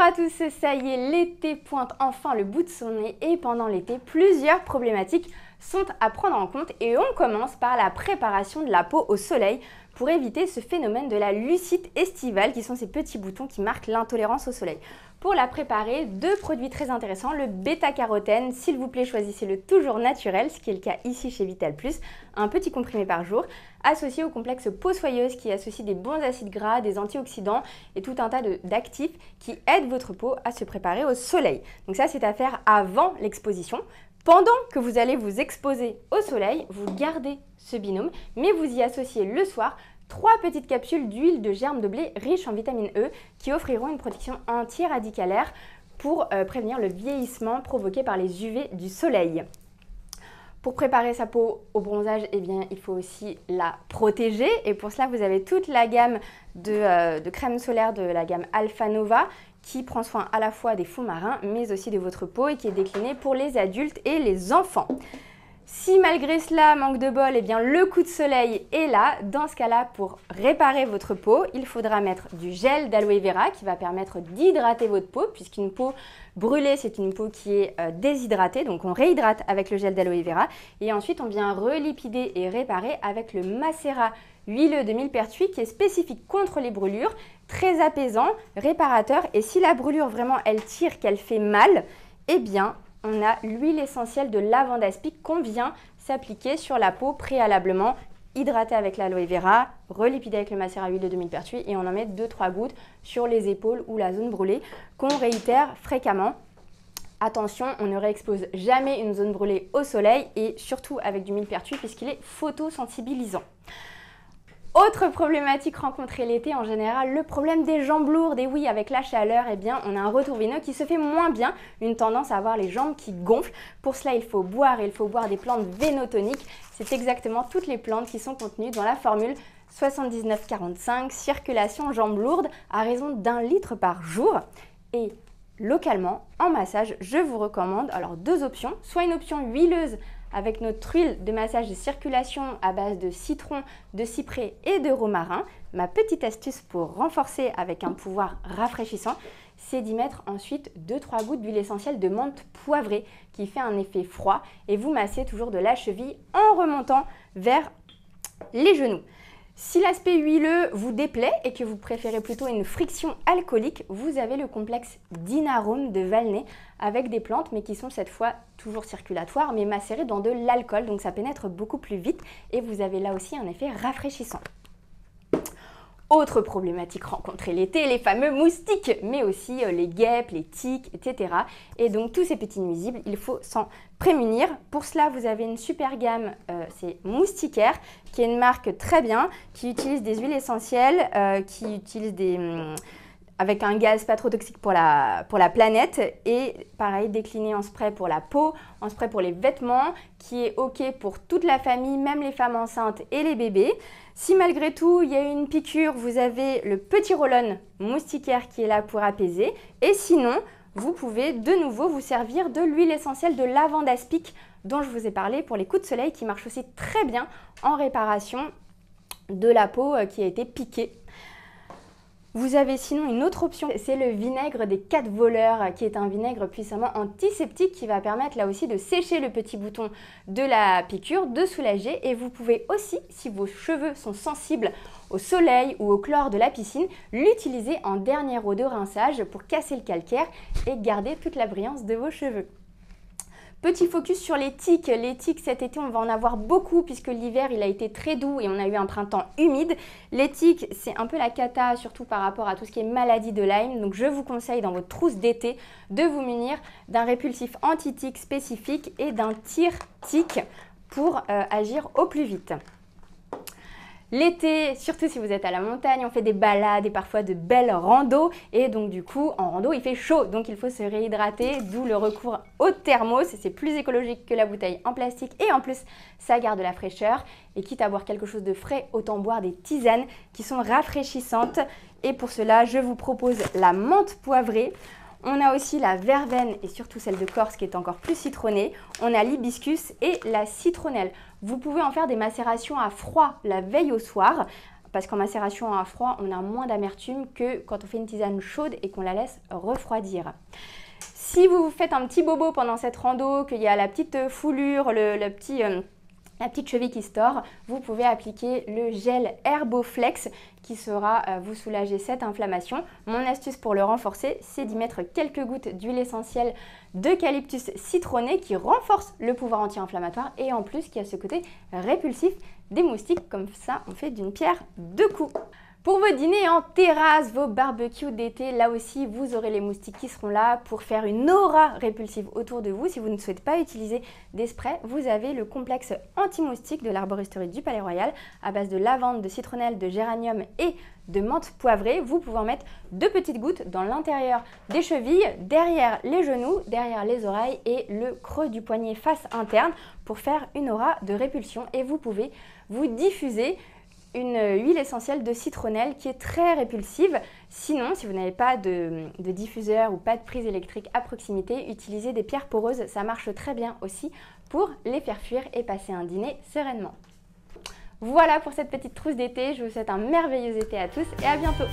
à tous, ça y est, l'été pointe enfin le bout de son nez et pendant l'été, plusieurs problématiques sont à prendre en compte et on commence par la préparation de la peau au soleil pour éviter ce phénomène de la lucite estivale qui sont ces petits boutons qui marquent l'intolérance au soleil. Pour la préparer, deux produits très intéressants, le bêta-carotène, s'il vous plaît choisissez-le toujours naturel, ce qui est le cas ici chez Vital+, un petit comprimé par jour, associé au complexe peau soyeuse qui associe des bons acides gras, des antioxydants et tout un tas d'actifs qui aident votre peau à se préparer au soleil. Donc ça c'est à faire avant l'exposition. Pendant que vous allez vous exposer au soleil, vous gardez ce binôme, mais vous y associez le soir 3 petites capsules d'huile de germe de blé riche en vitamine E qui offriront une protection anti-radicalaire pour prévenir le vieillissement provoqué par les UV du soleil. Pour préparer sa peau au bronzage, eh bien, il faut aussi la protéger et pour cela vous avez toute la gamme de crème solaire de la gamme Alpha Nova qui prend soin à la fois des fonds marins mais aussi de votre peau et qui est déclinée pour les adultes et les enfants. Si malgré cela, manque de bol, eh bien le coup de soleil est là. Dans ce cas-là, pour réparer votre peau, il faudra mettre du gel d'aloe vera qui va permettre d'hydrater votre peau puisqu'une peau brûlée, c'est une peau qui est déshydratée. Donc on réhydrate avec le gel d'aloe vera et ensuite on vient relipider et réparer avec le macérat huileux de millepertuis qui est spécifique contre les brûlures, très apaisant, réparateur et si la brûlure vraiment elle tire, qu'elle fait mal, eh bien on a l'huile essentielle de lavande aspic qu'on vient s'appliquer sur la peau préalablement, hydrater avec l'aloe vera, relipider avec le macérat huileux de millepertuis et on en met 2-3 gouttes sur les épaules ou la zone brûlée qu'on réitère fréquemment. Attention, on ne réexpose jamais une zone brûlée au soleil et surtout avec du millepertuis puisqu'il est photosensibilisant. Autre problématique rencontrée l'été en général, le problème des jambes lourdes. Et oui, avec la chaleur, eh bien, on a un retour veineux qui se fait moins bien, une tendance à avoir les jambes qui gonflent. Pour cela, il faut boire des plantes vénotoniques. C'est exactement toutes les plantes qui sont contenues dans la formule 79-45, circulation jambes lourdes à raison d'1 litre par jour. Et localement, en massage, je vous recommande alors 2 options, soit une option huileuse avec notre huile de massage de circulation à base de citron, de cyprès et de romarin. Ma petite astuce pour renforcer avec un pouvoir rafraîchissant, c'est d'y mettre ensuite 2-3 gouttes d'huile essentielle de menthe poivrée qui fait un effet froid et vous massez toujours de la cheville en remontant vers les genoux. Si l'aspect huileux vous déplaît et que vous préférez plutôt une friction alcoolique, vous avez le complexe d'Inarome de Valnay avec des plantes mais qui sont cette fois toujours circulatoires mais macérées dans de l'alcool donc ça pénètre beaucoup plus vite et vous avez là aussi un effet rafraîchissant. Autre problématique rencontrée l'été, les fameux moustiques, mais aussi les guêpes, les tiques, etc. Et donc tous ces petits nuisibles, il faut s'en prémunir. Pour cela, vous avez une super gamme, c'est Moustiquaire, qui est une marque très bien, qui utilise des huiles essentielles, qui utilise avec un gaz pas trop toxique pour la planète et pareil décliné en spray pour la peau, en spray pour les vêtements, qui est ok pour toute la famille, même les femmes enceintes et les bébés. Si malgré tout il y a une piqûre, vous avez le petit roll-on Moustiquaire qui est là pour apaiser et sinon vous pouvez de nouveau vous servir de l'huile essentielle de lavande aspic dont je vous ai parlé pour les coups de soleil qui marche aussi très bien en réparation de la peau qui a été piquée. Vous avez sinon une autre option, c'est le vinaigre des 4 voleurs qui est un vinaigre puissamment antiseptique qui va permettre là aussi de sécher le petit bouton de la piqûre, de soulager et vous pouvez aussi, si vos cheveux sont sensibles au soleil ou au chlore de la piscine, l'utiliser en dernière eau de rinçage pour casser le calcaire et garder toute la brillance de vos cheveux. Petit focus sur les tiques. Les tiques cet été on va en avoir beaucoup puisque l'hiver il a été très doux et on a eu un printemps humide. Les tiques c'est un peu la cata surtout par rapport à tout ce qui est maladie de Lyme. Donc je vous conseille dans votre trousse d'été de vous munir d'un répulsif anti-tique spécifique et d'un tire-tique pour agir au plus vite. L'été, surtout si vous êtes à la montagne, on fait des balades et parfois de belles randos et donc du coup en rando il fait chaud donc il faut se réhydrater, d'où le recours au thermos, c'est plus écologique que la bouteille en plastique et en plus ça garde de la fraîcheur et quitte à boire quelque chose de frais, autant boire des tisanes qui sont rafraîchissantes et pour cela je vous propose la menthe poivrée. On a aussi la verveine et surtout celle de Corse qui est encore plus citronnée. On a l'hibiscus et la citronnelle. Vous pouvez en faire des macérations à froid la veille au soir. parce qu'en macération à froid, on a moins d'amertume que quand on fait une tisane chaude et qu'on la laisse refroidir. Si vous faites un petit bobo pendant cette rando, qu'il y a la petite foulure, la petite cheville qui se tord, vous pouvez appliquer le gel Herboflex qui sera vous soulager cette inflammation. Mon astuce pour le renforcer, c'est d'y mettre quelques gouttes d'huile essentielle d'eucalyptus citronné qui renforce le pouvoir anti-inflammatoire et en plus qui a ce côté répulsif des moustiques. Comme ça, on fait d'une pierre deux coups. Pour vos dîners en terrasse, vos barbecues d'été, là aussi, vous aurez les moustiques qui seront là pour faire une aura répulsive autour de vous. Si vous ne souhaitez pas utiliser des sprays, vous avez le complexe anti-moustique de l'arboristerie du Palais Royal à base de lavande, de citronnelle, de géranium et de menthe poivrée. Vous pouvez en mettre 2 petites gouttes dans l'intérieur des chevilles, derrière les genoux, derrière les oreilles et le creux du poignet face interne pour faire une aura de répulsion. Et vous pouvez vous diffuser une huile essentielle de citronnelle qui est très répulsive. Sinon, si vous n'avez pas de diffuseur ou pas de prise électrique à proximité, utilisez des pierres poreuses, ça marche très bien aussi pour les faire fuir et passer un dîner sereinement. Voilà pour cette petite trousse d'été, je vous souhaite un merveilleux été à tous et à bientôt.